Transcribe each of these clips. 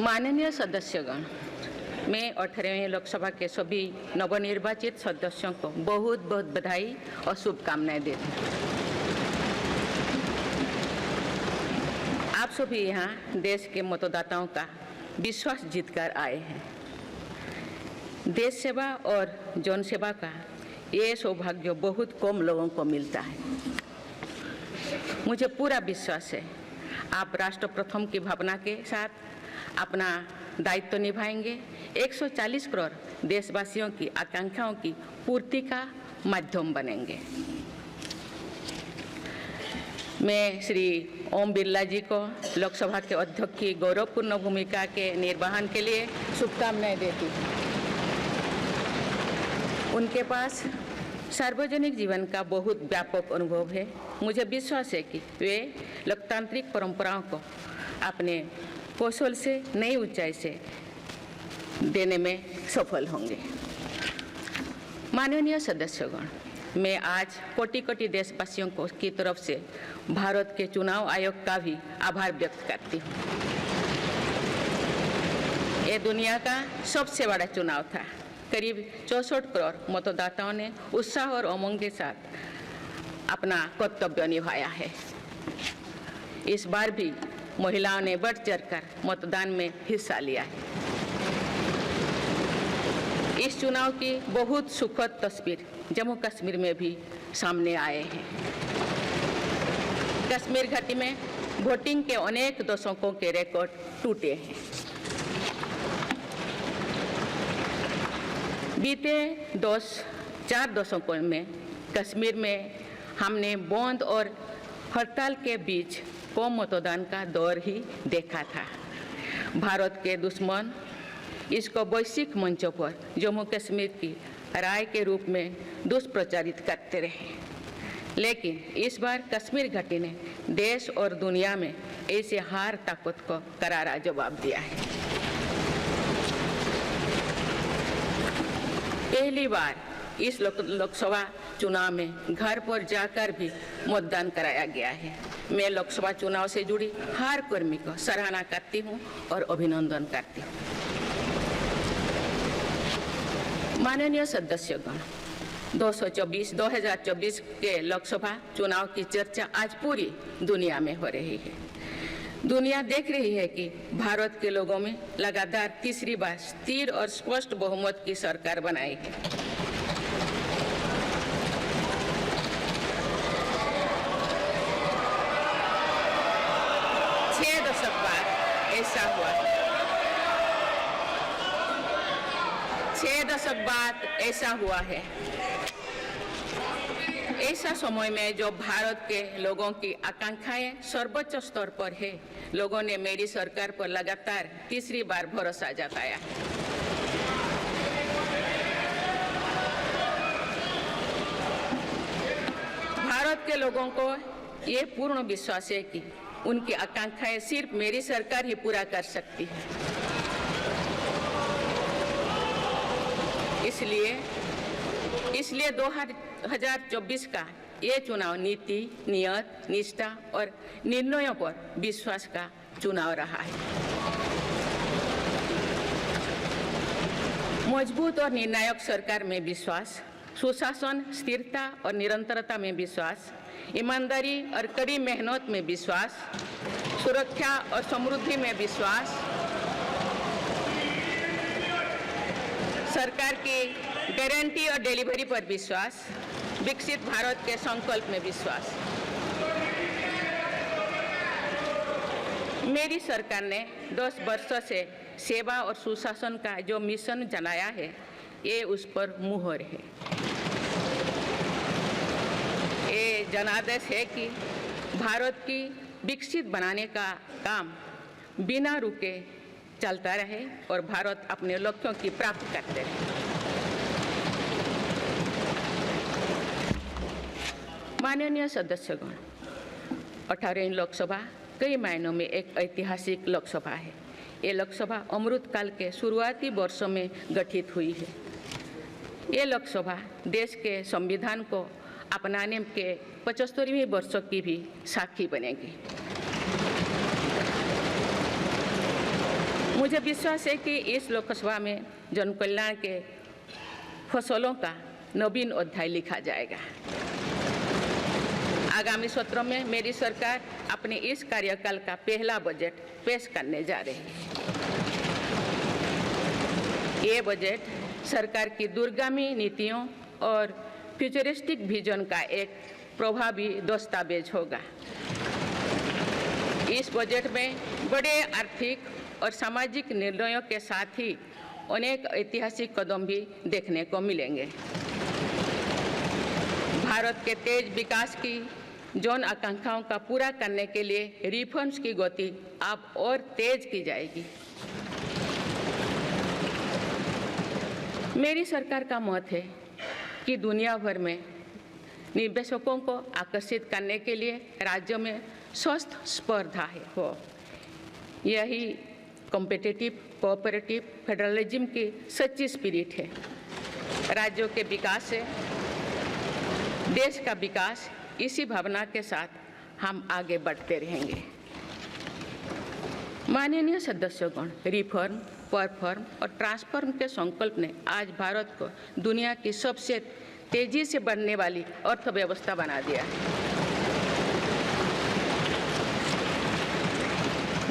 माननीय सदस्यगण, मैं 18वीं लोकसभा के सभी नवनिर्वाचित सदस्यों को बहुत बहुत बधाई और शुभकामनाएं देती हूँ। आप सभी यहाँ देश के मतदाताओं का विश्वास जीतकर आए हैं। देश सेवा और जन सेवा का ये सौभाग्य बहुत कम लोगों को मिलता है। मुझे पूरा विश्वास है आप राष्ट्र प्रथम की भावना के साथ अपना दायित्व निभाएंगे, 140 करोड़ देशवासियों की आकांक्षाओं की पूर्ति का माध्यम बनेंगे। मैं श्री ओम बिरला जी को लोकसभा के अध्यक्ष की गौरवपूर्ण भूमिका के निर्वहन के लिए शुभकामनाएं देती हूँ। उनके पास सार्वजनिक जीवन का बहुत व्यापक अनुभव है। मुझे विश्वास है कि वे लोकतांत्रिक परंपराओं को अपने कौशल से नई ऊंचाई से देने में सफल होंगे। माननीय सदस्यगण, मैं आज कोटि कोटि देशवासियों को की तरफ से भारत के चुनाव आयोग का भी आभार व्यक्त करती हूँ। ये दुनिया का सबसे बड़ा चुनाव था। करीब 64 करोड़ मतदाताओं ने उत्साह और उमंग के साथ अपना कर्तव्य निभाया है। इस बार भी महिलाओं ने बढ़ चढ़कर मतदान में हिस्सा लिया है। इस चुनाव की बहुत सुखद तस्वीर जम्मू कश्मीर में भी सामने आए हैं। कश्मीर घाटी में वोटिंग के अनेक दशकों के रिकॉर्ड टूटे हैं। बीते 4 दशकों में कश्मीर में हमने बंद और हड़ताल के बीच कम मतदान का दौर ही देखा था। भारत के दुश्मन इसको वैश्विक मंचों पर जम्मू कश्मीर की राय के रूप में दुष्प्रचारित करते रहे, लेकिन इस बार कश्मीर घाटी ने देश और दुनिया में ऐसे हार ताकत को करारा जवाब दिया है। पहली बार इस लोकसभा चुनाव में घर पर जाकर भी मतदान कराया गया है। मैं लोकसभा चुनाव से जुड़ी हर कर्मी को सराहना करती हूं और अभिनंदन करती हूं। माननीय सदस्यगण, 2024 के लोकसभा चुनाव की चर्चा आज पूरी दुनिया में हो रही है। दुनिया देख रही है कि भारत के लोगों में लगातार तीसरी बार स्थिर और स्पष्ट बहुमत की सरकार बनाई है। छह दशक बाद ऐसा हुआ है। ऐसा समय में जो भारत के लोगों की आकांक्षाएं सर्वोच्च स्तर पर है, लोगों ने मेरी सरकार पर लगातार तीसरी बार भरोसा जताया है। भारत के लोगों को ये पूर्ण विश्वास है कि उनकी आकांक्षाएं सिर्फ मेरी सरकार ही पूरा कर सकती है। इसलिए 2024 का ये चुनाव नीति, नियत, निष्ठा और निर्णयों पर विश्वास का चुनाव रहा है। मजबूत और निर्णायक सरकार में विश्वास, सुशासन, स्थिरता और निरंतरता में विश्वास, ईमानदारी और कड़ी मेहनत में विश्वास, सुरक्षा और समृद्धि में विश्वास, सरकार की गारंटी और डिलीवरी पर विश्वास, विकसित भारत के संकल्प में विश्वास। मेरी सरकार ने 10 वर्षों से सेवा और सुशासन का जो मिशन चलाया है, ये उस पर मुहर है। ये जनादेश है कि भारत की विकसित बनाने का काम बिना रुके चलता रहे और भारत अपने लक्ष्यों की प्राप्ति करते रहे। माननीय सदस्यगण, 18वीं लोकसभा कई मायनों में एक ऐतिहासिक लोकसभा है। ये लोकसभा अमृतकाल के शुरुआती वर्षों में गठित हुई है। ये लोकसभा देश के संविधान को अपनाने के 75वें वर्षों की भी साक्षी बनेगी। मुझे विश्वास है कि इस लोकसभा में जन कल्याण के फसलों का नवीन अध्याय लिखा जाएगा। आगामी सत्रों में मेरी सरकार अपने इस कार्यकाल का पहला बजट पेश करने जा रही है। ये बजट सरकार की दूरगामी नीतियों और फ्यूचरिस्टिक विजन का एक प्रभावी दस्तावेज होगा। इस बजट में बड़े आर्थिक और सामाजिक निर्णयों के साथ ही अनेक ऐतिहासिक कदम भी देखने को मिलेंगे। भारत के तेज विकास की जन आकांक्षाओं का पूरा करने के लिए रिफॉर्म्स की गति अब और तेज की जाएगी। मेरी सरकार का मत है कि दुनिया भर में निवेशकों को आकर्षित करने के लिए राज्यों में स्वस्थ स्पर्धा हो। यही कॉम्पिटिटिव कोऑपरेटिव फेडरलिज्म की सच्ची स्पिरिट है। राज्यों के विकास से देश का विकास, इसी भावना के साथ हम आगे बढ़ते रहेंगे। माननीय सदस्यगण, रिफॉर्म, परफॉर्म और ट्रांसफॉर्म के संकल्प ने आज भारत को दुनिया की सबसे तेजी से बढ़ने वाली अर्थव्यवस्था बना दिया है।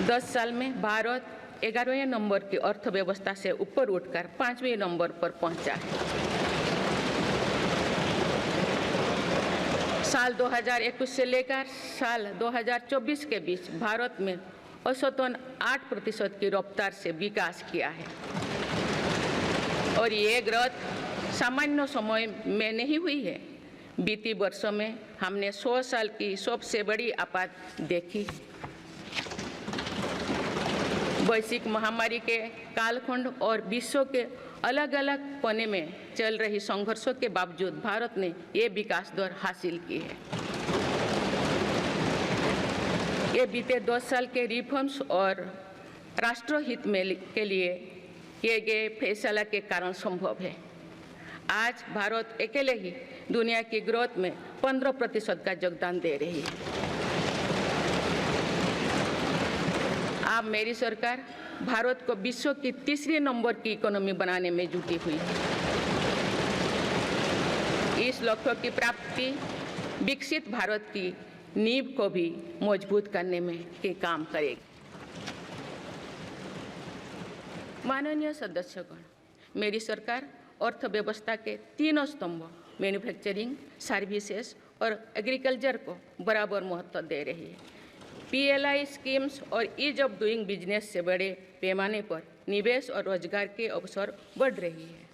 10 साल में भारत 11वें नंबर की अर्थव्यवस्था से ऊपर उठकर 5वें नंबर पर पहुंचा है। साल 2021 से लेकर साल 2024 के बीच भारत में औसतन 8% की रफ्तार से विकास किया है और ये ग्रोथ सामान्य समय में नहीं हुई है। बीती वर्षों में हमने 100 साल की सबसे बड़ी आपात देखी। वैश्विक महामारी के कालखंड और विश्व के अलग अलग कोने में चल रही संघर्षों के बावजूद भारत ने ये विकास दर हासिल की है। ये बीते 10 साल के रिफॉर्म्स और राष्ट्रहित में के लिए किए गए फैसला के कारण संभव है। आज भारत अकेले ही दुनिया की ग्रोथ में 15% का योगदान दे रही है। अब मेरी सरकार भारत को विश्व की 3रे नंबर की इकोनॉमी बनाने में जुटी हुई है। इस लक्ष्य की प्राप्ति विकसित भारत की नींव को भी मजबूत करने में के काम करेगी। माननीय सदस्यगण, मेरी सरकार अर्थव्यवस्था के 3 स्तंभ मैन्युफैक्चरिंग, सर्विसेज और एग्रीकल्चर को बराबर महत्व दे रही है। PLI स्कीम्स और ईज ऑफ डूइंग बिजनेस से बड़े पैमाने पर निवेश और रोजगार के अवसर बढ़ रही है।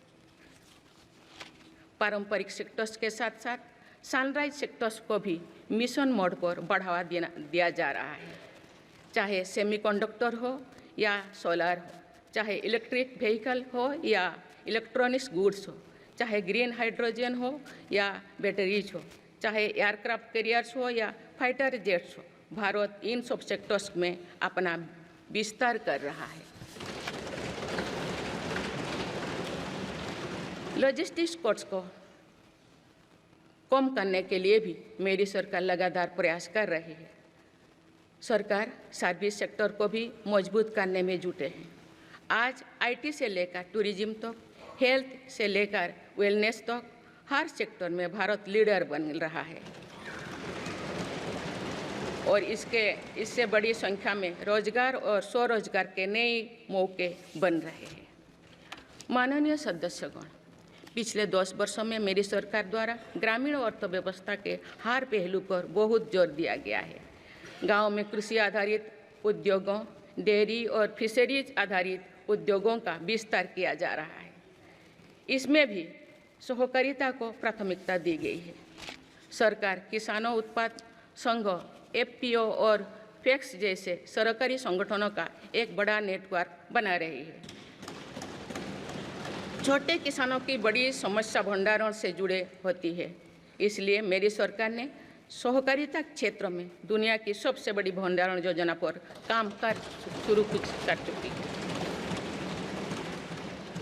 पारंपरिक सेक्टर्स के साथ साथ सनराइज सेक्टर्स को भी मिशन मोड पर बढ़ावा दिया जा रहा है। चाहे सेमीकंडक्टर हो या सोलर हो, चाहे इलेक्ट्रिक व्हीकल हो या इलेक्ट्रॉनिक्स गुड्स हो, चाहे ग्रीन हाइड्रोजन हो या बैटरीज हो, चाहे एयरक्राफ्ट कैरियर्स हो या फाइटर जेट्स हो, भारत इन सब सेक्टर्स में अपना विस्तार कर रहा है। लॉजिस्टिक्स कॉस्ट को कम करने के लिए भी मेरी सरकार लगातार प्रयास कर रही है। सरकार सर्विस सेक्टर को भी मजबूत करने में जुटे हैं। आज IT से लेकर टूरिज्म तक, हेल्थ से लेकर वेलनेस तक हर सेक्टर में भारत लीडर बन रहा है और इससे बड़ी संख्या में रोजगार और स्वरोजगार के नए मौके बन रहे हैं। माननीय सदस्यगण, पिछले 10 वर्षों में मेरी सरकार द्वारा ग्रामीण अर्थव्यवस्था के हर पहलू पर बहुत जोर दिया गया है। गांव में कृषि आधारित उद्योगों, डेयरी और फिशरीज आधारित उद्योगों का विस्तार किया जा रहा है। इसमें भी सहकारिता को प्राथमिकता दी गई है। सरकार किसानों उत्पाद संघ, FPO और FACTS जैसे सरकारी संगठनों का एक बड़ा नेटवर्क बना रही है। छोटे किसानों की बड़ी समस्या भंडारण से जुड़े होती है, इसलिए मेरी सरकार ने सहकारिता क्षेत्र में दुनिया की सबसे बड़ी भंडारण योजना पर काम शुरू कर चुकी है।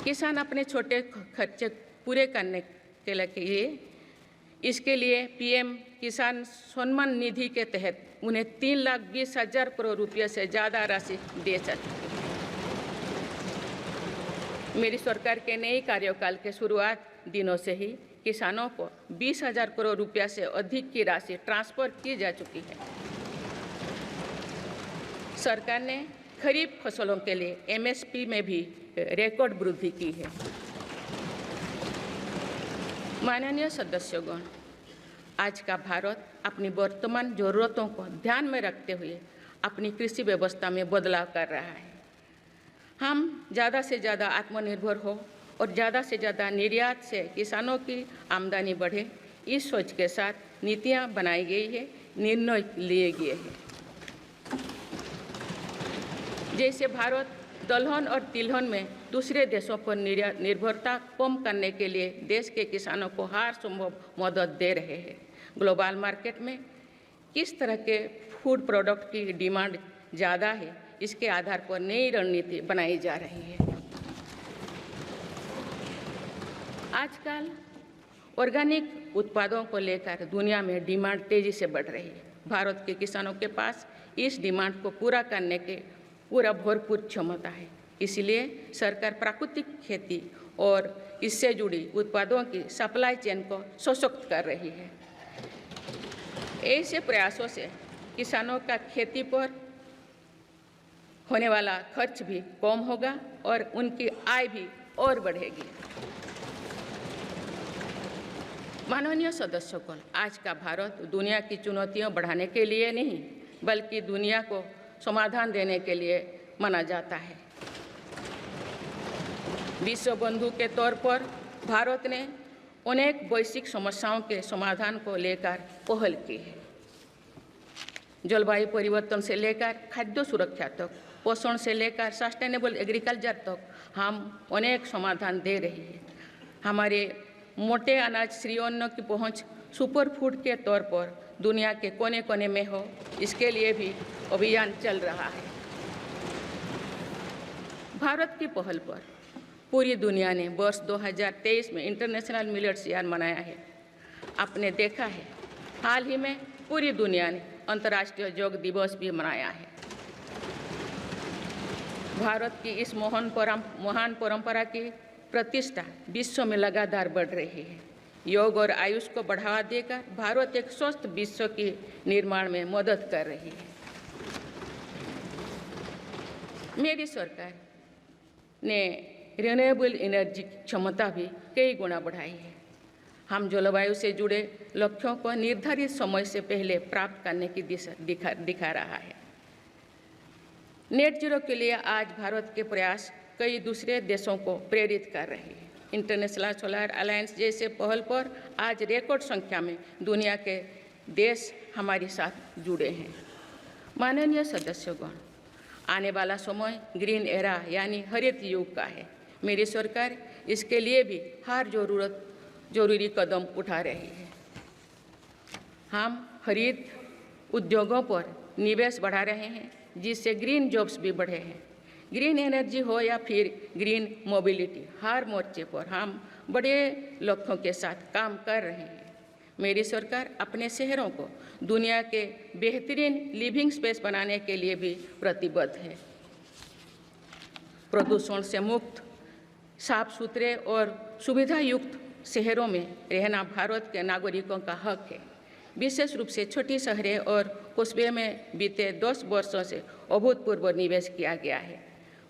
किसान अपने छोटे खर्चे पूरे करने के लिए इसके लिए PM किसान सम्मान निधि के तहत उन्हें 3,20,000 करोड़ रुपये से ज़्यादा राशि दे सकती है। मेरी सरकार के नई कार्यकाल के शुरुआत दिनों से ही किसानों को 20,000 करोड़ रुपया से अधिक की राशि ट्रांसफर की जा चुकी है। सरकार ने खरीफ फसलों के लिए एमएसपी में भी रिकॉर्ड वृद्धि की है। माननीय सदस्यगण, आज का भारत अपनी वर्तमान जरूरतों को ध्यान में रखते हुए अपनी कृषि व्यवस्था में बदलाव कर रहा है। हम ज़्यादा से ज़्यादा आत्मनिर्भर हो और ज़्यादा से ज़्यादा निर्यात से किसानों की आमदनी बढ़े, इस सोच के साथ नीतियाँ बनाई गई है, निर्णय लिए गए हैं। जैसे भारत दलहन और तिलहन में दूसरे देशों पर निर्भरता कम करने के लिए देश के किसानों को हर संभव मदद दे रहे हैं। ग्लोबल मार्केट में किस तरह के फूड प्रोडक्ट की डिमांड ज़्यादा है, इसके आधार पर नई रणनीति बनाई जा रही है। आजकल ऑर्गेनिक उत्पादों को लेकर दुनिया में डिमांड तेजी से बढ़ रही है। भारत के किसानों के पास इस डिमांड को पूरा करने के पूरा भरपूर क्षमता है। इसलिए सरकार प्राकृतिक खेती और इससे जुड़ी उत्पादों की सप्लाई चेन को सशक्त कर रही है। ऐसे प्रयासों से किसानों का खेती पर होने वाला खर्च भी कम होगा और उनकी आय भी और बढ़ेगी। माननीय सदस्यगण, आज का भारत दुनिया की चुनौतियां बढ़ाने के लिए नहीं बल्कि दुनिया को समाधान देने के लिए माना जाता है। विश्व बंधु के तौर पर भारत ने अनेक वैश्विक समस्याओं के समाधान को लेकर पहल की है। जलवायु परिवर्तन से लेकर खाद्य सुरक्षा तक, पोषण से लेकर सस्टेनेबल एग्रीकल्चर तक हम अनेक समाधान दे रहे हैं। हमारे मोटे अनाज श्री अन्न की पहुंच सुपर फूड के तौर पर दुनिया के कोने कोने में हो, इसके लिए भी अभियान चल रहा है। भारत की पहल पर पूरी दुनिया ने वर्ष 2023 में इंटरनेशनल मिलेट्स ईयर मनाया है। आपने देखा है, हाल ही में पूरी दुनिया ने अंतर्राष्ट्रीय योग दिवस भी मनाया है। भारत की इस महान परंपरा की प्रतिष्ठा विश्व में लगातार बढ़ रही है। योग और आयुष को बढ़ावा देकर भारत एक स्वस्थ विश्व के निर्माण में मदद कर रही है। मेरी सरकार ने रिन्यूएबल एनर्जी की क्षमता भी कई गुना बढ़ाई है। हम जलवायु से जुड़े लक्ष्यों को निर्धारित समय से पहले प्राप्त करने की दिशा दिखा रहा है। नेट जीरो के लिए आज भारत के प्रयास कई दूसरे देशों को प्रेरित कर रहे हैं। इंटरनेशनल सोलर अलायंस जैसे पहल पर आज रिकॉर्ड संख्या में दुनिया के देश हमारे साथ जुड़े हैं। माननीय सदस्यगण, आने वाला समय ग्रीन एरा यानी हरित युग का है। मेरी सरकार इसके लिए भी हर जरूरी कदम उठा रही है। हम हरित उद्योगों पर निवेश बढ़ा रहे हैं, जिससे ग्रीन जॉब्स भी बढ़े हैं। ग्रीन एनर्जी हो या फिर ग्रीन मोबिलिटी, हर मोर्चे पर हम बड़े लक्ष्यों के साथ काम कर रहे हैं। मेरी सरकार अपने शहरों को दुनिया के बेहतरीन लिविंग स्पेस बनाने के लिए भी प्रतिबद्ध है। प्रदूषण से मुक्त, साफ सुथरे और सुविधा युक्त शहरों में रहना भारत के नागरिकों का हक है। विशेष रूप से छोटी शहरें और कस्बे में बीते 10 वर्षों से अभूतपूर्व निवेश किया गया है।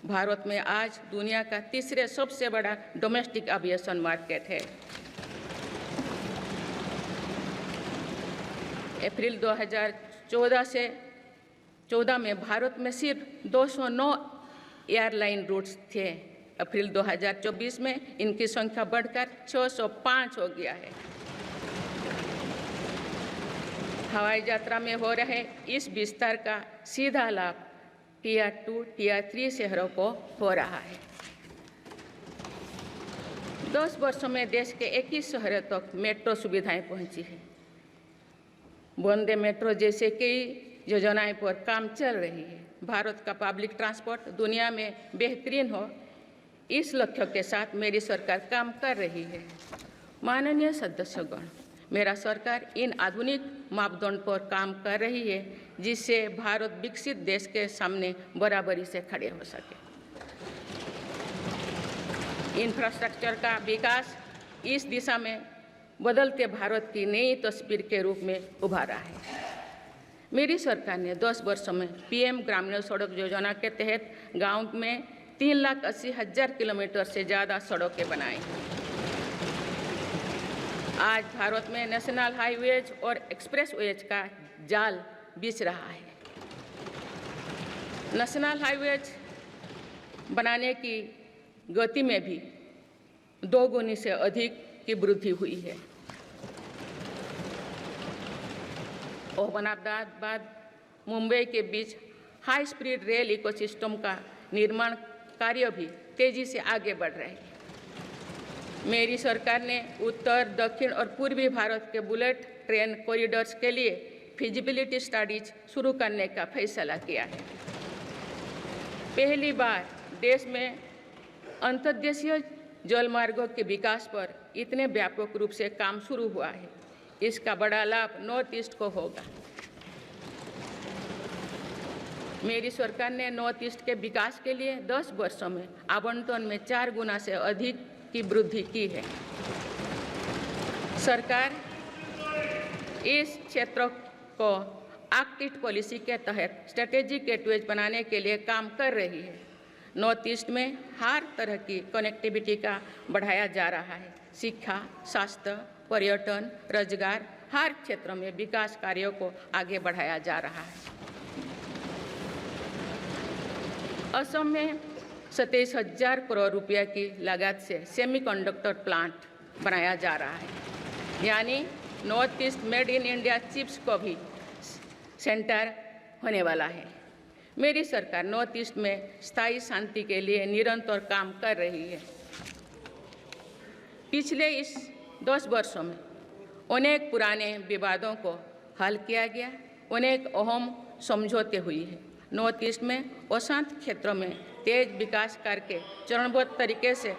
भारत में आज दुनिया का तीसरे सबसे बड़ा डोमेस्टिक एविएशन मार्केट है। अप्रैल 2014 में भारत में सिर्फ 209 एयरलाइन रूट्स थे। अप्रैल 2024 में इनकी संख्या बढ़कर 605 हो गया है। हवाई यात्रा में हो रहे इस विस्तार का सीधा लाभ टियर 2, टियर 3 शहरों को हो रहा है। 10 वर्षों में देश के 21 शहरों तक मेट्रो सुविधाएं पहुंची है। वंदे मेट्रो जैसे कई योजनाएं पर काम चल रही है। भारत का पब्लिक ट्रांसपोर्ट दुनिया में बेहतरीन हो, इस लक्ष्य के साथ मेरी सरकार काम कर रही है। माननीय सदस्यगण, मेरा सरकार इन आधुनिक मापदंड पर काम कर रही है, जिससे भारत विकसित देश के सामने बराबरी से खड़े हो सके। इंफ्रास्ट्रक्चर का विकास इस दिशा में बदलते भारत की नई तस्वीर के रूप में उभारा है। मेरी सरकार ने 10 वर्षों में पीएम ग्रामीण सड़क योजना के तहत गांव में 3,80,000 किलोमीटर से ज़्यादा सड़कें बनाई। आज भारत में नेशनल हाईवेज और एक्सप्रेसवेज का जाल बिछ रहा है। नेशनल हाईवेज बनाने की गति में भी 2 गुनी से अधिक की वृद्धि हुई है। अहमदाबाद मुंबई के बीच हाई स्पीड रेल इकोसिस्टम का निर्माण कार्य भी तेजी से आगे बढ़ रहे हैं। मेरी सरकार ने उत्तर, दक्षिण और पूर्वी भारत के बुलेट ट्रेन कॉरिडोर्स के लिए फिजिबिलिटी स्टडीज शुरू करने का फैसला किया है। पहली बार देश में अंतर्देशीय जलमार्गों के विकास पर इतने व्यापक रूप से काम शुरू हुआ है। इसका बड़ा लाभ नॉर्थ ईस्ट को होगा। मेरी सरकार ने नॉर्थ ईस्ट के विकास के लिए 10 वर्षों में आवंटन में 4 गुना से अधिक की वृद्धि की है। सरकार इस क्षेत्र को एक्ट ईस्ट पॉलिसी के तहत स्ट्रेटेजिक गेटवेज बनाने के लिए काम कर रही है। नॉर्थ ईस्ट में हर तरह की कनेक्टिविटी का बढ़ाया जा रहा है। शिक्षा, स्वास्थ्य, पर्यटन, रोजगार, हर क्षेत्र में विकास कार्यों को आगे बढ़ाया जा रहा है। असम में 27,000 करोड़ रुपये की लागत से सेमीकंडक्टर प्लांट बनाया जा रहा है। यानी north east made in India chips को भी सेंटर होने वाला है। मेरी सरकार नॉर्थ ईस्ट में स्थायी शांति के लिए निरंतर काम कर रही है। पिछले इस 10 वर्षों में अनेक पुराने विवादों को हल किया गया, अनेक अहम समझौते हुई है। नॉर्थ ईस्ट में अशांत क्षेत्रों में तेज विकास करके चरणबद्ध तरीके से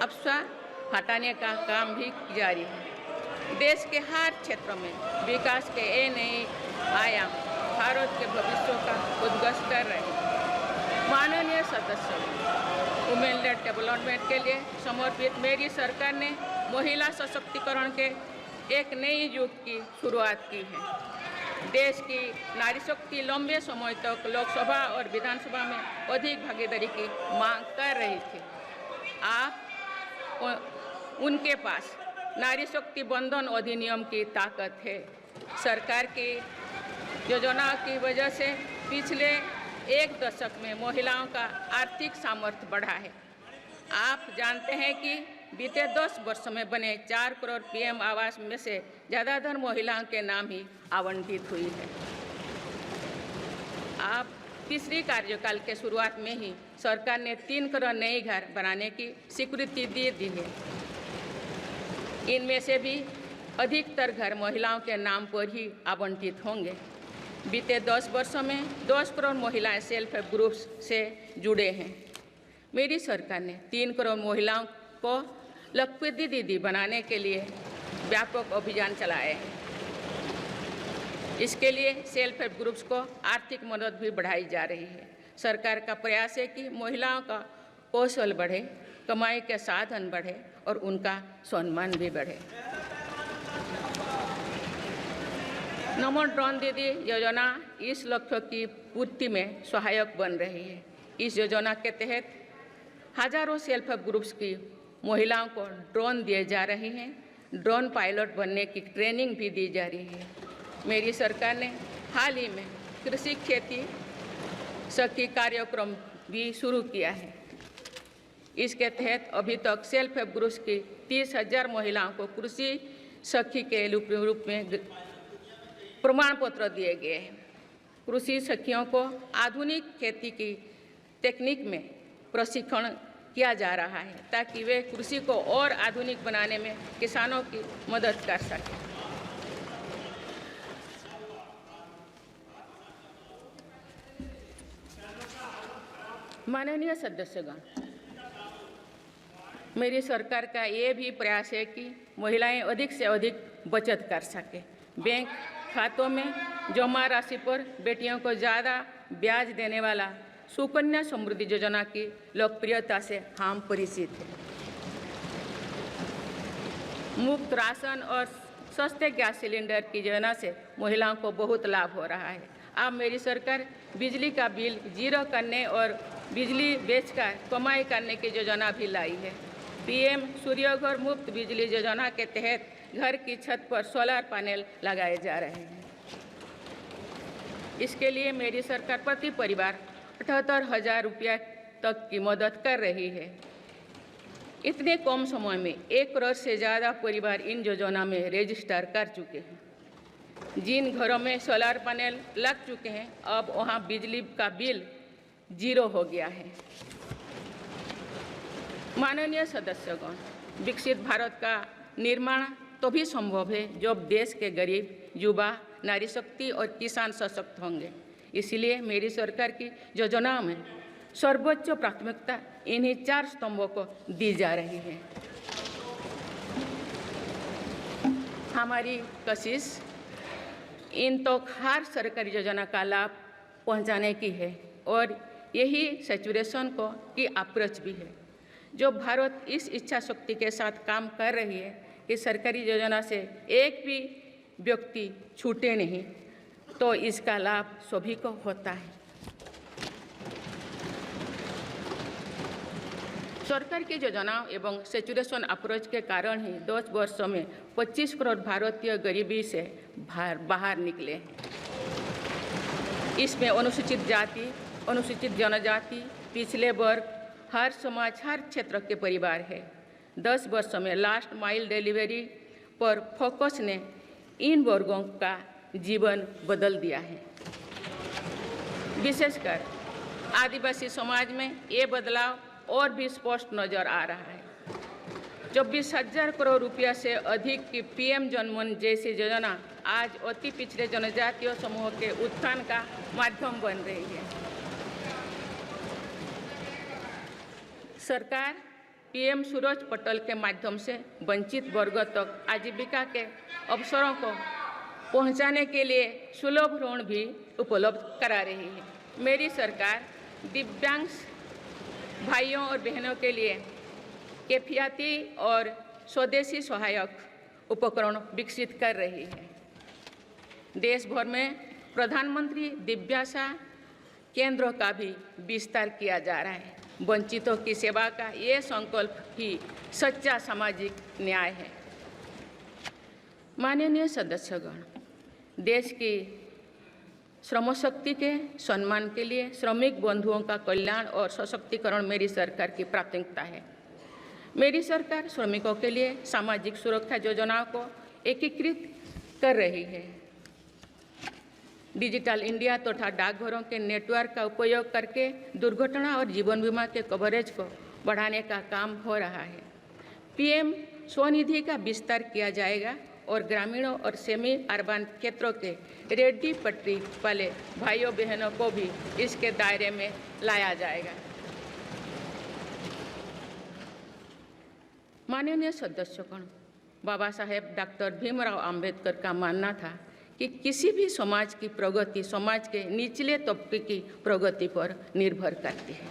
अफवाह हटाने का काम भी जारी है। देश के हर क्षेत्र में विकास के ये नए आयाम भारत के भविष्य का उद्घोष कर रहे हैं। माननीय सदस्य, वुमेन लेड डेवलपमेंट के लिए समर्पित मेरी सरकार ने महिला सशक्तिकरण के एक नई युग की शुरुआत की है। देश की नारी शक्ति लंबे समय तक लोकसभा और विधानसभा में अधिक भागीदारी की मांग कर रही थी। आप उनके पास नारी शक्ति बंधन अधिनियम की ताकत है। सरकार की योजनाओं की वजह से पिछले 1 दशक में महिलाओं का आर्थिक सामर्थ्य बढ़ा है। आप जानते हैं कि बीते 10 वर्षों में बने 4 करोड़ पीएम आवास में से ज़्यादातर महिलाओं के नाम ही आवंटित हुई है। आप तीसरी कार्यकाल के शुरुआत में ही सरकार ने 3 करोड़ नए घर बनाने की स्वीकृति दे दी है। इनमें से भी अधिकतर घर महिलाओं के नाम पर ही आवंटित होंगे। बीते 10 वर्षों में 10 करोड़ महिलाएं सेल्फ हेल्प ग्रुप्स से जुड़े हैं। मेरी सरकार ने 3 करोड़ महिलाओं को लखपति दीदी बनाने के लिए व्यापक अभियान चलाए हैं। इसके लिए सेल्फ हेल्प ग्रुप्स को आर्थिक मदद भी बढ़ाई जा रही है। सरकार का प्रयास है कि महिलाओं का कौशल बढ़े, कमाई के साधन बढ़े और उनका सम्मान भी बढ़े। नमो ड्रोन दीदी योजना इस लक्ष्य की पूर्ति में सहायक बन रही है। इस योजना के तहत हजारों सेल्फ हेल्प ग्रुप्स की महिलाओं को ड्रोन दिए जा रहे हैं। ड्रोन पायलट बनने की ट्रेनिंग भी दी जा रही है। मेरी सरकार ने हाल ही में कृषि खेती सखी कार्यक्रम भी शुरू किया है। इसके तहत अभी तक सेल्फ हेल्प ग्रुप्स की 30,000 महिलाओं को कृषि सखी के रूप में प्रमाण पत्र दिए गए हैं। कृषि सखियों को आधुनिक खेती की तकनीक में प्रशिक्षण किया जा रहा है ताकि वे कृषि को और आधुनिक बनाने में किसानों की मदद कर सकें। माननीय सदस्यगण, मेरी सरकार का ये भी प्रयास है कि महिलाएं अधिक से अधिक बचत कर सकें। बैंक खातों में जमा राशि पर बेटियों को ज़्यादा ब्याज देने वाला सुकन्या समृद्धि योजना की लोकप्रियता से हम परिचित हैं। मुफ्त राशन और सस्ते गैस सिलेंडर की योजना से महिलाओं को बहुत लाभ हो रहा है। अब मेरी सरकार बिजली का बिल जीरो करने और बिजली बेचकर कमाई करने की योजना भी लाई है। पीएम सूर्यघर मुफ्त बिजली योजना के तहत घर की छत पर सोलर पैनल लगाए जा रहे हैं। इसके लिए मेरी सरकार प्रति परिवार 78,000 रुपया तक की मदद कर रही है। इतने कम समय में 1 करोड़ से ज़्यादा परिवार इन योजना में रजिस्टर कर चुके हैं। जिन घरों में सोलर पैनल लग चुके हैं, अब वहां बिजली का बिल जीरो हो गया है। माननीय सदस्यगण, विकसित भारत का निर्माण तभी संभव है जब देश के गरीब, युवा, नारी शक्ति और किसान सशक्त होंगे। इसलिए मेरी सरकार की योजनाओं में सर्वोच्च प्राथमिकता इन्हीं 4 स्तंभों को दी जा रही है। हमारी कोशिश इन तो हर सरकारी योजना का लाभ पहुंचाने की है और यही सैचुरेशन को की अप्रोच भी है। जो भारत इस इच्छा शक्ति के साथ काम कर रही है कि सरकारी योजना से एक भी व्यक्ति छूटे नहीं, तो इसका लाभ सभी को होता है। सरकार की योजनाओं एवं सैचुरेशन अप्रोच के कारण ही 10 वर्षों में 25 करोड़ भारतीय गरीबी से बाहर निकले हैं। इसमें अनुसूचित जाति, अनुसूचित जनजाति, पिछले वर्ग, हर समाज, हर क्षेत्र के परिवार है। 10 वर्षों में लास्ट माइल डिलीवरी पर फोकस ने इन वर्गों का जीवन बदल दिया है। विशेषकर आदिवासी समाज में ये बदलाव और भी स्पष्ट नजर आ रहा है। 24,000 करोड़ रुपया से अधिक की पीएम जनमन जैसी योजना आज अति पिछड़े जनजातीय समूह के उत्थान का माध्यम बन रही है। सरकार पीएम सूरज पटल के माध्यम से वंचित वर्गों तक आजीविका के अवसरों को पहुंचाने के लिए सुलभ ऋण भी उपलब्ध करा रही है। मेरी सरकार दिव्यांग भाइयों और बहनों के लिए किफायती और स्वदेशी सहायक उपकरण विकसित कर रही है। देश भर में प्रधानमंत्री दिव्याशा केंद्रों का भी विस्तार किया जा रहा है। वंचितों की सेवा का ये संकल्प ही सच्चा सामाजिक न्याय है। माननीय सदस्यगण, देश की श्रमशक्ति के सम्मान के लिए श्रमिक बंधुओं का कल्याण और सशक्तिकरण मेरी सरकार की प्राथमिकता है। मेरी सरकार श्रमिकों के लिए सामाजिक सुरक्षा योजनाओं को एकीकृत कर रही है। डिजिटल इंडिया तथा डाकघरों के नेटवर्क का उपयोग करके दुर्घटना और जीवन बीमा के कवरेज को बढ़ाने का काम हो रहा है। पीएम स्वनिधि का विस्तार किया जाएगा और ग्रामीणों और सेमी अर्बन क्षेत्रों के रेहड़ी पटरी वाले भाइयों बहनों को भी इसके दायरे में लाया जाएगा। माननीय सदस्यगण, बाबा साहेब डॉक्टर भीमराव अंबेडकर का मानना था कि किसी भी समाज की प्रगति समाज के निचले तबके की प्रगति पर निर्भर करती है।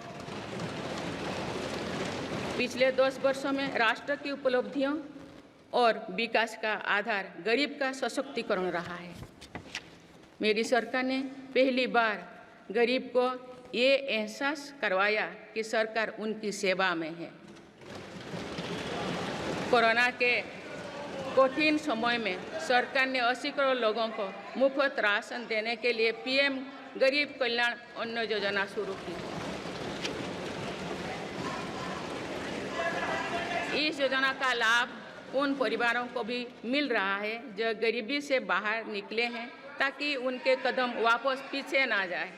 पिछले 10 वर्षों में राष्ट्र की उपलब्धियों और विकास का आधार गरीब का सशक्तिकरण रहा है। मेरी सरकार ने पहली बार गरीब को ये एहसास करवाया कि सरकार उनकी सेवा में है। कोरोना के कठिन समय में सरकार ने 80 करोड़ लोगों को मुफ्त राशन देने के लिए पीएम गरीब कल्याण अन्न योजना शुरू की। इस योजना का लाभ उन परिवारों को भी मिल रहा है जो गरीबी से बाहर निकले हैं, ताकि उनके कदम वापस पीछे ना जाए।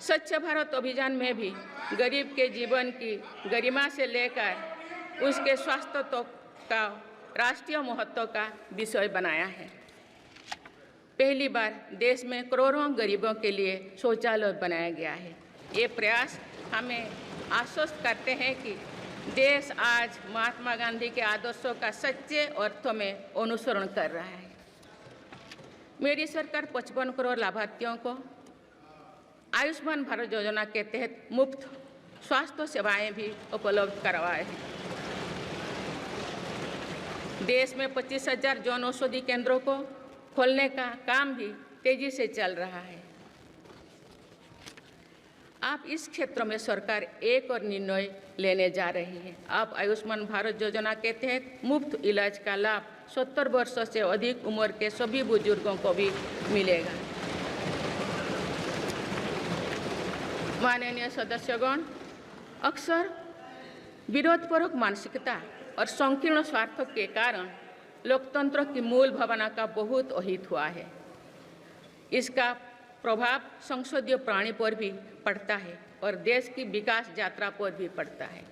स्वच्छ भारत अभियान में भी गरीब के जीवन की गरिमा से लेकर उसके स्वास्थ्य तक का राष्ट्रीय महत्व का विषय बनाया है। पहली बार देश में करोड़ों गरीबों के लिए शौचालय बनाया गया है। ये प्रयास हमें आश्वस्त करते हैं कि देश आज महात्मा गांधी के आदर्शों का सच्चे अर्थों में अनुसरण कर रहा है। मेरी सरकार 55 करोड़ लाभार्थियों को आयुष्मान भारत योजना के तहत मुफ्त स्वास्थ्य सेवाएं भी उपलब्ध करवाए हैं। देश में 25,000 जन औषधि केंद्रों को खोलने का काम भी तेजी से चल रहा है। आप इस क्षेत्र में सरकार एक और निर्णय लेने जा रही है। आप आयुष्मान भारत योजना के तहत मुफ्त इलाज का लाभ 70 वर्ष से अधिक उम्र के सभी बुजुर्गों को भी मिलेगा। माननीय सदस्यगण, अक्सर विरोधपूर्वक मानसिकता और संकीर्ण स्वार्थ के कारण लोकतंत्र की मूल भावना का बहुत अहित हुआ है। इसका प्रभाव संसदीय प्रणाली पर भी पड़ता है और देश की विकास यात्रा पर भी पड़ता है।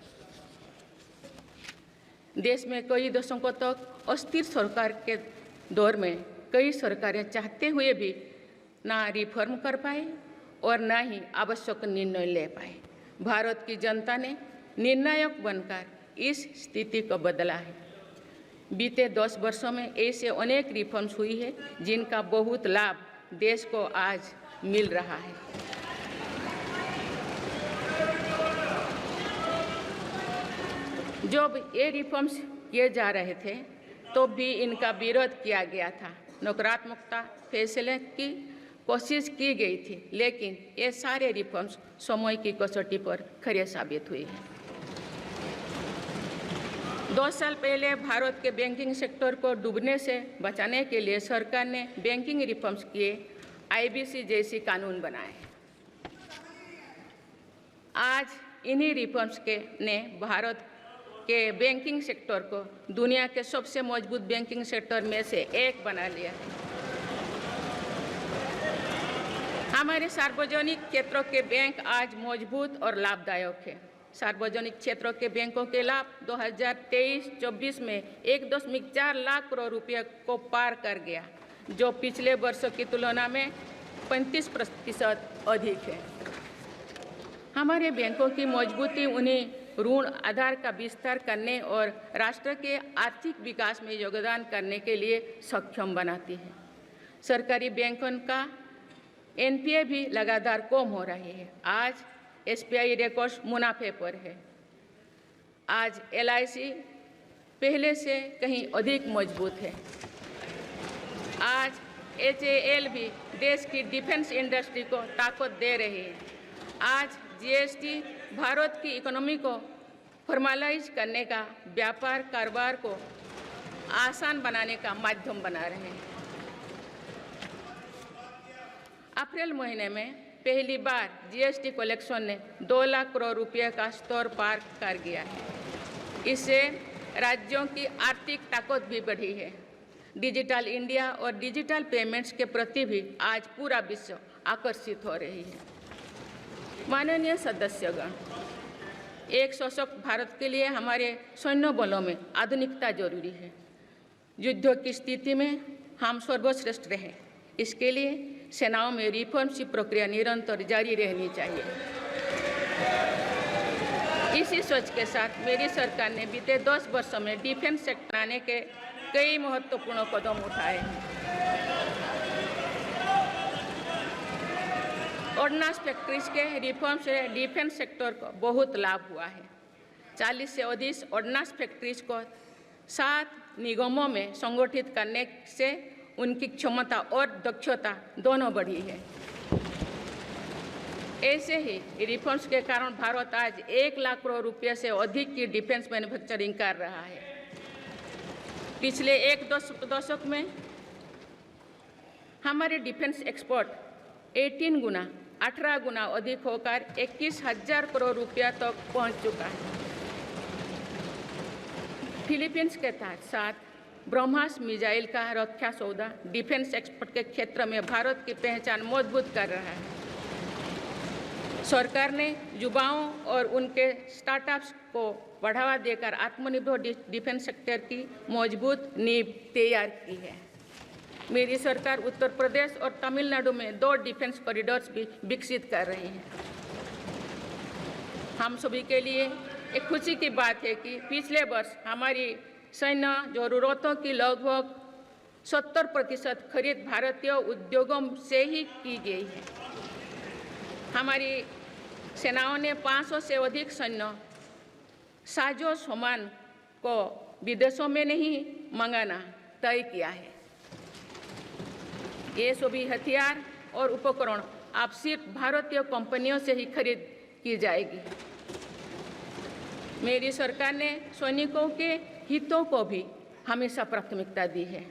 देश में कई दशकों तक अस्थिर सरकार के दौर में कई सरकारें चाहते हुए भी ना रिफॉर्म कर पाए और ना ही आवश्यक निर्णय ले पाए। भारत की जनता ने निर्णायक बनकर इस स्थिति को बदला है। बीते 10 वर्षों में ऐसे अनेक रिफॉर्म्स हुई है जिनका बहुत लाभ देश को आज मिल रहा है। जब ये रिफॉर्म्स किए जा रहे थे तो भी इनका विरोध किया गया था। नकारात्मकता फैसले की कोशिश की गई थी, लेकिन ये सारे रिफॉर्म्स समय की कसौटी पर खरे साबित हुए हैं। 2 साल पहले भारत के बैंकिंग सेक्टर को डूबने से बचाने के लिए सरकार ने बैंकिंग रिफॉर्म्स किए, IBC जैसी कानून बनाए। आज इन्हीं रिफॉर्म्स ने भारत के बैंकिंग सेक्टर को दुनिया के सबसे मजबूत बैंकिंग सेक्टर में से एक बना लिया। हमारे सार्वजनिक क्षेत्रों के बैंक आज मजबूत और लाभदायक है। सार्वजनिक क्षेत्रों के बैंकों के लाभ 2023-24 में 1.4 लाख करोड़ रुपये को पार कर गया, जो पिछले वर्षों की तुलना में 35% अधिक है। हमारे बैंकों की मजबूती उन्हें ऋण आधार का विस्तार करने और राष्ट्र के आर्थिक विकास में योगदान करने के लिए सक्षम बनाती है। सरकारी बैंकों का NPA भी लगातार कम हो रही है। आज SBI रिकॉर्ड मुनाफे पर है। आज LIC पहले से कहीं अधिक मजबूत है। आज HAL भी देश की डिफेंस इंडस्ट्री को ताकत दे रही है। आज GST भारत की इकोनॉमी को फॉर्मलाइज करने का, व्यापार कारोबार को आसान बनाने का माध्यम बना रहे हैं। अप्रैल महीने में पहली बार GST कलेक्शन ने 2 लाख करोड़ रुपये का स्तर पार कर गया है। इससे राज्यों की आर्थिक ताकत भी बढ़ी है। डिजिटल इंडिया और डिजिटल पेमेंट्स के प्रति भी आज पूरा विश्व आकर्षित हो रही है। माननीय सदस्यगण, एक सशक्त भारत के लिए हमारे सैन्य बलों में आधुनिकता जरूरी है। युद्ध की स्थिति में हम सर्वश्रेष्ठ रहें, इसके लिए सेनाओं में रिफॉर्म्स की प्रक्रिया निरंतर जारी रहनी चाहिए। इसी सोच के साथ मेरी सरकार ने बीते 10 वर्षों में डिफेंस सेक्टर आने के कई महत्वपूर्ण कदम उठाए हैं। ऑर्डिनेंस फैक्ट्रीज के रिफॉर्म से डिफेंस सेक्टर को बहुत लाभ हुआ है। 40 से अधिक ऑर्डिनेंस फैक्ट्रीज को 7 निगमों में संगठित करने से उनकी क्षमता और दक्षता दोनों बढ़ी है। ऐसे ही रिफॉर्म्स के कारण भारत आज 1 लाख करोड़ रुपये से अधिक की डिफेंस मैन्युफैक्चरिंग कर रहा है। पिछले एक दशक में हमारे डिफेंस एक्सपोर्ट 18 गुना अधिक होकर 21,000 करोड़ रुपया तक पहुंच चुका है। फिलीपींस के साथ ब्रह्मास मिसाइल का रक्षा सौदा डिफेंस एक्सपोर्ट के क्षेत्र में भारत की पहचान मजबूत कर रहा है। सरकार ने युवाओं और उनके स्टार्टअप्स को बढ़ावा देकर आत्मनिर्भर डिफेंस सेक्टर की मजबूत नींव तैयार की है। मेरी सरकार उत्तर प्रदेश और तमिलनाडु में 2 डिफेंस कॉरिडोर्स भी विकसित कर रही है। हम सभी के लिए एक खुशी की बात है कि पिछले वर्ष हमारी सैन्य जरूरतों की लगभग 70% खरीद भारतीय उद्योगों से ही की गई है। हमारी सेनाओं ने 500 से अधिक सैन्य साजो सामान को विदेशों में नहीं मंगाना तय किया है। ये सभी हथियार और उपकरण अब सिर्फ भारतीय कंपनियों से ही खरीद की जाएगी। मेरी सरकार ने सैनिकों के हितों को भी हमेशा प्राथमिकता दी है,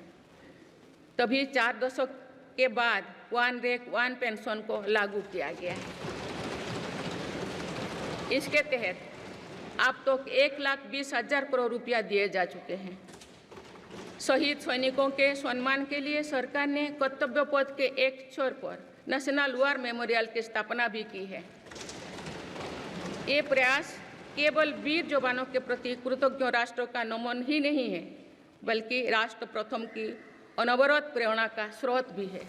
तभी 4 दशक के बाद वन रैंक वन पेंशन को लागू किया गया है। इसके तहत अब तक 1,20,000 करोड़ रुपया दिए जा चुके हैं। शहीद सैनिकों के सम्मान के लिए सरकार ने कर्तव्य पथ के एक छोर पर नेशनल वॉर मेमोरियल की स्थापना भी की है। ये प्रयास केवल वीर जवानों के प्रति कृतज्ञ राष्ट्र का नमन ही नहीं है, बल्कि राष्ट्र प्रथम की अनवरत प्रेरणा का स्रोत भी है।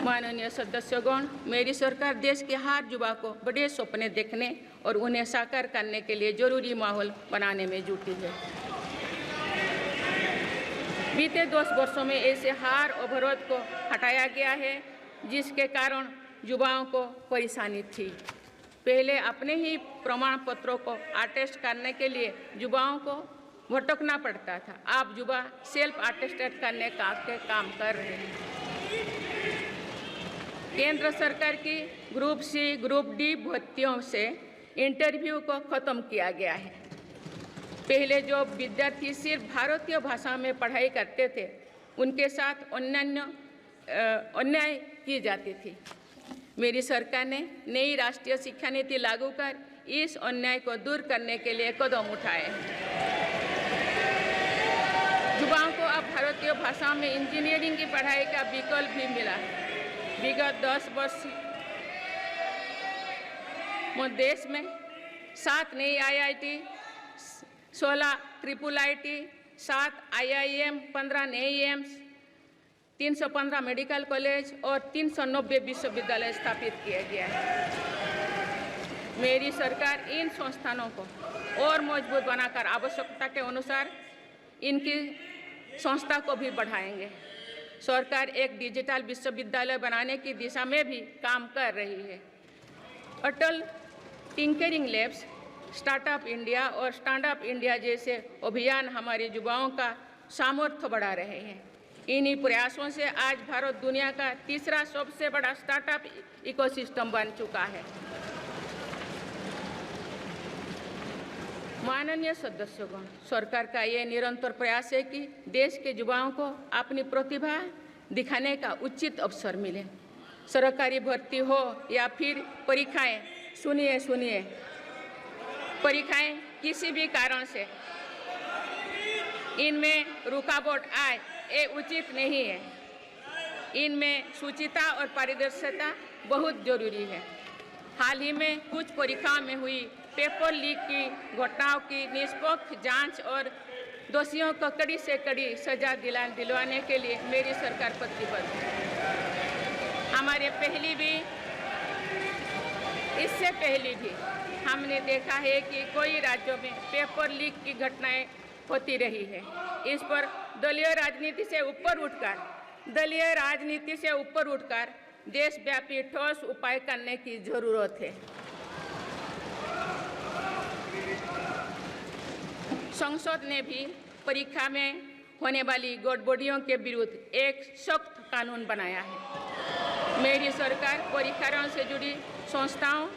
माननीय सदस्यगण, मेरी सरकार देश के हर युवा को बड़े सपने देखने और उन्हें साकार करने के लिए जरूरी माहौल बनाने में जुटी है। बीते 10 वर्षों में ऐसे हर अवरोध को हटाया गया है जिसके कारण युवाओं को परेशानी थी। पहले अपने ही प्रमाण पत्रों को अटेस्ट करने के लिए युवाओं को भटकना पड़ता था। अब युवा सेल्फ अटेस्टेड करने का काम कर रहे हैं। केंद्र सरकार की ग्रुप सी, ग्रुप डी भर्तियों से इंटरव्यू को खत्म किया गया है। पहले जो विद्यार्थी सिर्फ भारतीय भाषा में पढ़ाई करते थे, उनके साथ अन्याय की जाती थी। मेरी सरकार ने नई राष्ट्रीय शिक्षा नीति लागू कर इस अन्याय को दूर करने के लिए कदम उठाए हैं। युवाओं को अब भारतीय भाषा में इंजीनियरिंग की पढ़ाई का विकल्प भी मिला है। विगत 10 वर्ष में देश में 7 नई IIT, 16 IIIT, 7 IIM, 15 नए एम्स, 315 मेडिकल कॉलेज और 390 विश्वविद्यालय स्थापित किया गया है। मेरी सरकार इन संस्थानों को और मजबूत बनाकर आवश्यकता के अनुसार इनकी संस्था को भी बढ़ाएंगे। सरकार एक डिजिटल विश्वविद्यालय बनाने की दिशा में भी काम कर रही है। अटल टिंकरिंग लैब्स, स्टार्टअप इंडिया और स्टैंडअप इंडिया जैसे अभियान हमारे युवाओं का सामर्थ्य बढ़ा रहे हैं। इन्हीं प्रयासों से आज भारत दुनिया का तीसरा सबसे बड़ा स्टार्टअप इकोसिस्टम बन चुका है। माननीय सदस्यगण, सरकार का ये निरंतर प्रयास है कि देश के युवाओं को अपनी प्रतिभा दिखाने का उचित अवसर मिले। सरकारी भर्ती हो या फिर परीक्षाएं, सुनिए, परीक्षाएं किसी भी कारण से इनमें रुकावट आए, ये उचित नहीं है। इनमें शुचिता और पारदर्शिता बहुत जरूरी है। हाल ही में कुछ परीक्षाओं में हुई पेपर लीक की घटनाओं की निष्पक्ष जांच और दोषियों को कड़ी से कड़ी सजा दिलवाने के लिए मेरी सरकार प्रतिबद्ध है। इससे पहले भी हमने देखा है कि कई राज्यों में पेपर लीक की घटनाएं होती रही है। इस पर दलीय राजनीति से ऊपर उठकर देशव्यापी ठोस उपाय करने की जरूरत है। संसद ने भी परीक्षा में होने वाली गड़बड़ियों के विरुद्ध एक सख्त कानून बनाया है। मेरी सरकार परीक्षाओं से जुड़ी संस्थाओं,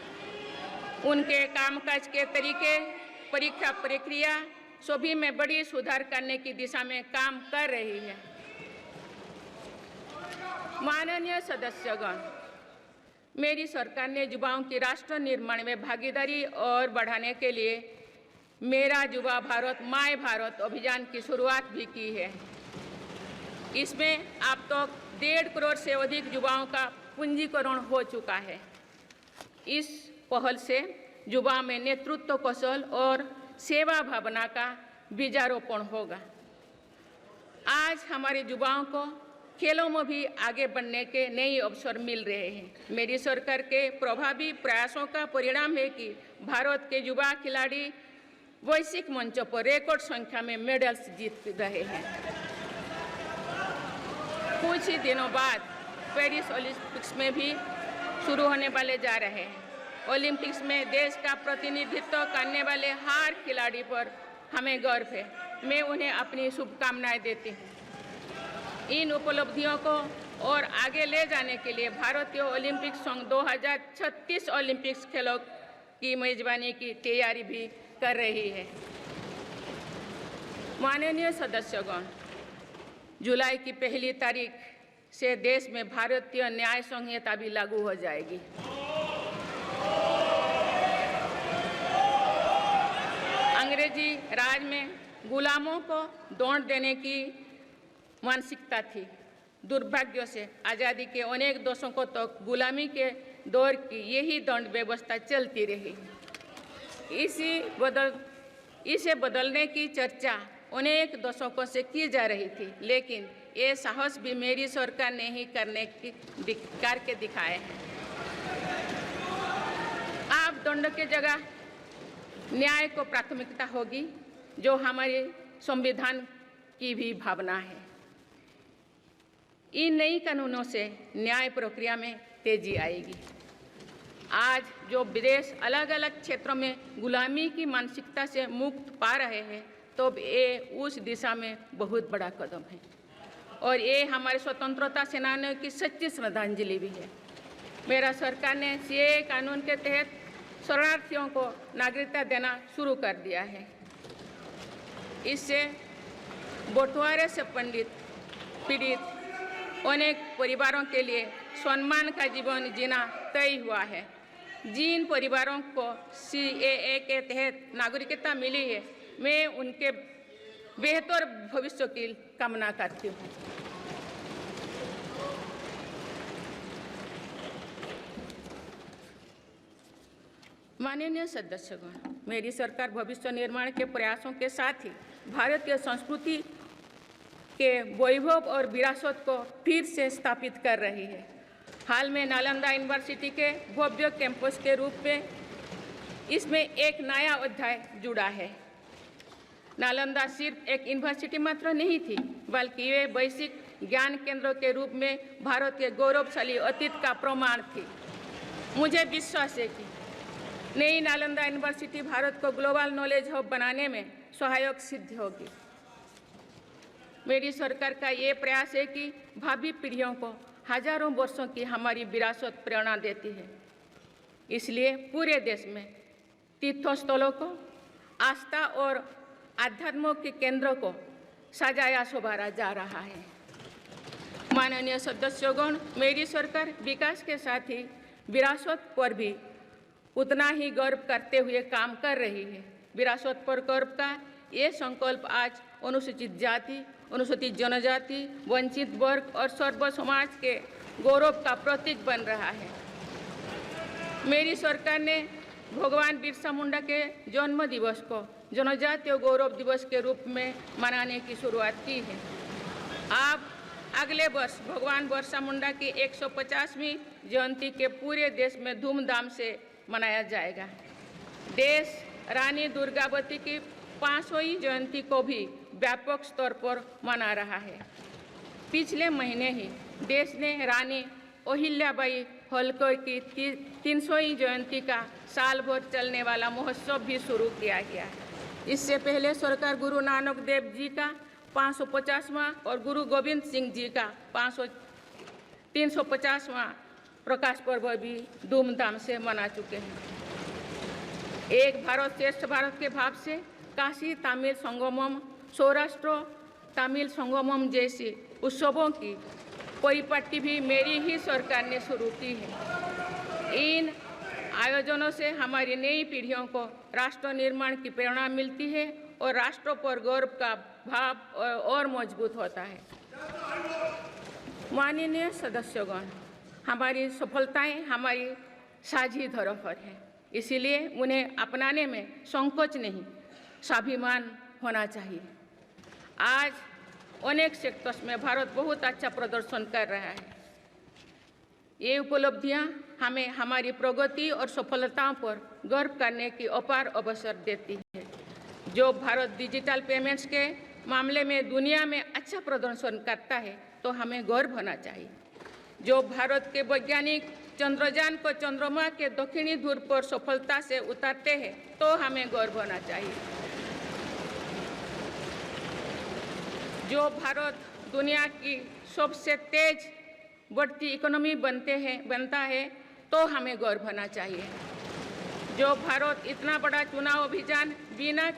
उनके कामकाज के तरीके, परीक्षा प्रक्रिया सभी में बड़ी सुधार करने की दिशा में काम कर रही है। माननीय सदस्यगण, मेरी सरकार ने युवाओं की राष्ट्र निर्माण में भागीदारी और बढ़ाने के लिए मेरा युवा भारत माय भारत अभियान की शुरुआत भी की है। इसमें अब तक 1.5 करोड़ से अधिक युवाओं का पंजीकरण हो चुका है। इस पहल से युवा में नेतृत्व कौशल और सेवा भावना का बीजारोपण होगा। आज हमारे युवाओं को खेलों में भी आगे बढ़ने के नए अवसर मिल रहे हैं। मेरी सरकार के प्रभावी प्रयासों का परिणाम है कि भारत के युवा खिलाड़ी वैश्विक मंचों पर रिकॉर्ड संख्या में मेडल्स जीत रहे हैं। कुछ ही दिनों बाद पेरिस ओलंपिक्स में भी शुरू होने वाले जा रहे हैं। ओलंपिक्स में देश का प्रतिनिधित्व करने वाले हर खिलाड़ी पर हमें गर्व है। मैं उन्हें अपनी शुभकामनाएं देती हूँ। इन उपलब्धियों को और आगे ले जाने के लिए भारतीय ओलंपिक संघ 2036 ओलंपिक्स खेलों की मेजबानी की तैयारी भी कर रही है। माननीय सदस्यगण, जुलाई की 1 तारीख से देश में भारतीय न्याय संहिता भी लागू हो जाएगी। अंग्रेजी राज में गुलामों को दंड देने की मानसिकता थी। दुर्भाग्य से आज़ादी के अनेक दशकों तक गुलामी के दौर की यही दंड व्यवस्था चलती रही। इसे बदलने की चर्चा अनेक दशकों से की जा रही थी, लेकिन ये साहस भी मेरी सरकार ने ही करके दिखाए हैं। अब दंड की जगह न्याय को प्राथमिकता होगी, जो हमारे संविधान की भी भावना है। इन नई कानूनों से न्याय प्रक्रिया में तेजी आएगी। आज जो देश अलग अलग क्षेत्रों में गुलामी की मानसिकता से मुक्त पा रहे हैं, तो ये उस दिशा में बहुत बड़ा कदम है और ये हमारे स्वतंत्रता सेनानियों की सच्ची श्रद्धांजलि भी है। मेरा सरकार ने सीएए कानून के तहत शरणार्थियों को नागरिकता देना शुरू कर दिया है। इससे बंटवारे से पीड़ित अनेक परिवारों के लिए सम्मान का जीवन जीना तय हुआ है। जिन परिवारों को सीएए के तहत नागरिकता मिली है, मैं उनके बेहतर भविष्य की कामना करती हूँ। माननीय सदस्यगण, मेरी सरकार भविष्य निर्माण के प्रयासों के साथ ही भारतीय संस्कृति के वैभव और विरासत को फिर से स्थापित कर रही है। हाल में नालंदा यूनिवर्सिटी के भव्य कैंपस के रूप में इसमें एक नया अध्याय जुड़ा है। नालंदा सिर्फ एक यूनिवर्सिटी मात्र नहीं थी, बल्कि वे वैश्विक ज्ञान केंद्र के रूप में भारत के गौरवशाली अतीत का प्रमाण थी। मुझे विश्वास है कि नई नालंदा यूनिवर्सिटी भारत को ग्लोबल नॉलेज हब बनाने में सहायक सिद्ध होगी। मेरी सरकार का ये प्रयास है कि भावी पीढ़ियों को हजारों वर्षों की हमारी विरासत प्रेरणा देती है। इसलिए पूरे देश में तीर्थस्थलों को, आस्था और आध्यात्म के केंद्रों को सजाया संवारा जा रहा है। माननीय सदस्यगण, मेरी सरकार विकास के साथ ही विरासत पर भी उतना ही गर्व करते हुए काम कर रही है। विरासत पर गर्व का ये संकल्प आज अनुसूचित जाति, अनुसूचित जनजाति, वंचित वर्ग और सर्व समाज के गौरव का प्रतीक बन रहा है। मेरी सरकार ने भगवान बिरसा मुंडा के जन्म दिवस को जनजातीय गौरव दिवस के रूप में मनाने की शुरुआत की है। अब अगले वर्ष भगवान बिरसा मुंडा की 150वीं जयंती के पूरे देश में धूमधाम से मनाया जाएगा। देश रानी दुर्गावती की 500वीं जयंती को भी व्यापक स्तर पर मना रहा है। पिछले महीने ही देश ने रानी अहिल्याबाई होलकर की 300वीं जयंती का साल भर चलने वाला महोत्सव भी शुरू किया गया। इससे पहले सरकार गुरु नानक देव जी का 550वां और गुरु गोविंद सिंह जी का 350वां प्रकाश पर्व भी धूमधाम से मना चुके हैं। एक भारत श्रेष्ठ भारत के भाव से काशी तमिल संगमम, सौराष्ट्र तमिल संगमम जैसी उत्सवों की परिपाटी भी मेरी ही सरकार ने शुरू की है। इन आयोजनों से हमारी नई पीढ़ियों को राष्ट्र निर्माण की प्रेरणा मिलती है और राष्ट्र पर गौरव का भाव और मजबूत होता है। माननीय सदस्यगण, हमारी सफलताएं हमारी साझी धरोहर है, इसीलिए उन्हें अपनाने में संकोच नहीं, स्वाभिमान होना चाहिए। आज अनेक सेक्टर्स में भारत बहुत अच्छा प्रदर्शन कर रहा है। ये उपलब्धियां हमें हमारी प्रगति और सफलताओं पर गर्व करने की अपार अवसर देती है। जो भारत डिजिटल पेमेंट्स के मामले में दुनिया में अच्छा प्रदर्शन करता है, तो हमें गर्व होना चाहिए। जो भारत के वैज्ञानिक चंद्रयान को चंद्रमा के दक्षिणी ध्रुव पर सफलता से उतारते हैं, तो हमें गर्व होना चाहिए। जो भारत दुनिया की सबसे तेज बढ़ती इकोनॉमी बनता है तो हमें गौरव होना चाहिए। जो भारत इतना बड़ा चुनाव अभियान बिना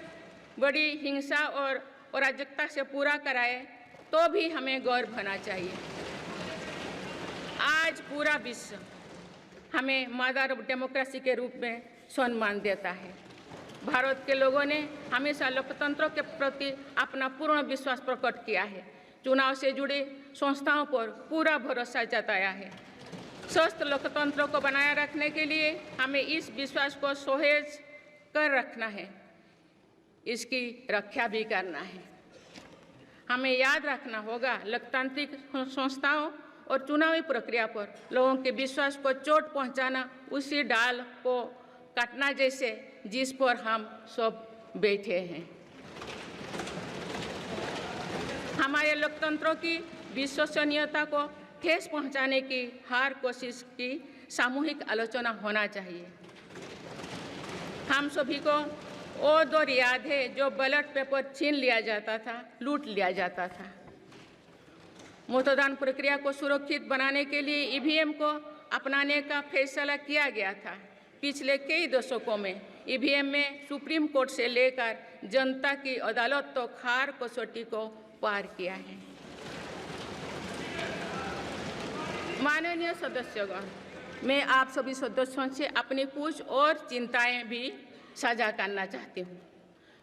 बड़ी हिंसा और अराजकता से पूरा कराए तो भी हमें गौरव होना चाहिए। आज पूरा विश्व हमें मदर ऑफ डेमोक्रेसी के रूप में सम्मान देता है। भारत के लोगों ने हमेशा लोकतंत्र के प्रति अपना पूर्ण विश्वास प्रकट किया है। चुनाव से जुड़ी संस्थाओं पर पूरा भरोसा जताया है। स्वस्थ लोकतंत्र को बनाए रखने के लिए हमें इस विश्वास को सहेज कर रखना है, इसकी रक्षा भी करना है। हमें याद रखना होगा, लोकतांत्रिक संस्थाओं और चुनावी प्रक्रिया पर लोगों के विश्वास को चोट पहुंचाना उसी डाल को काटना जैसे जिस पर हम सब बैठे हैं। हमारे लोकतंत्रों की विश्वसनीयता को ठेस पहुंचाने की हर कोशिश की सामूहिक आलोचना होना चाहिए। हम सभी को वो दौर याद है जो बैलेट पेपर छीन लिया जाता था, लूट लिया जाता था। मतदान प्रक्रिया को सुरक्षित बनाने के लिए ईवीएम को अपनाने का फैसला किया गया था। पिछले कई दशकों में ईवीएम में सुप्रीम कोर्ट से लेकर जनता की अदालत तो खार कसौटी को पार किया है। माननीय सदस्यगण, मैं आप सभी सदस्यों से अपनी कुछ और चिंताएं भी साझा करना चाहती हूँ।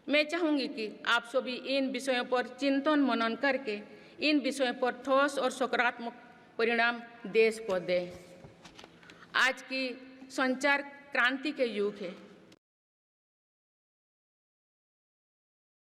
मैं चाहूँगी कि आप सभी इन विषयों पर चिंतन मनन करके इन विषयों पर ठोस और सकारात्मक परिणाम देश को दें। आज की संचार क्रांति के युग है।